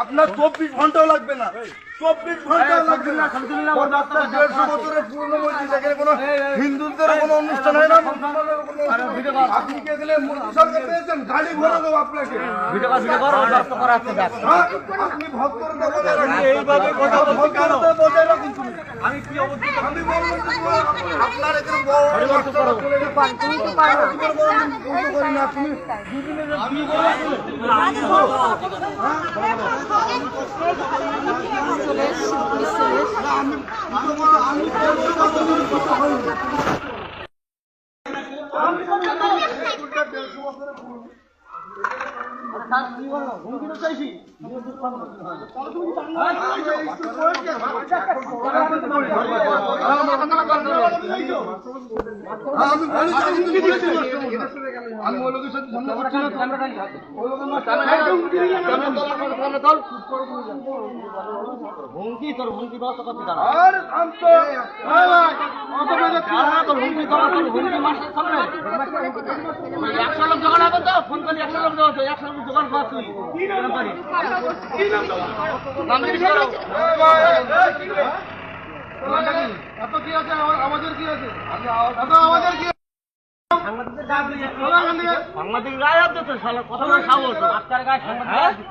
আপনার 24 ঘন্টাও লাগবে না, 24 ঘন্টাও লাগবে না। 150 বছরের পুরনো মসজিদ, এখানে কোনো হিন্দুদের কোনো অনুষ্ঠান হয় না। আপনি কে গেলে মোদী সরকার পেয়েছেন, গাড়ি ঘোরা দেবো আপনাকে। আপনি ভক্তরতা বজায় রাখুন, এইভাবে কথা ভক্তরতা বজায় রাখুন। আমি কি অবস্থা আমি বলবো আপনার এখানে বড় চলে গেছে, তুমি তো পারো না, তুমি করি না, তুমি দুদিনের আমি হুমকি তোর হুমকি দশ কথা আর আমি তো হুমকি মাসের সামনে 100 লোক জোগাড় হবে তো ফোন করে 100 লোক জোগাড় 100 লোক জোগাড় কর তুই এত কি আছে, আমাদের কি আছে, আমাদের কি সাংবাদিক গায়ে আছে তো কথা সাহস গায়ে সাংবাদিক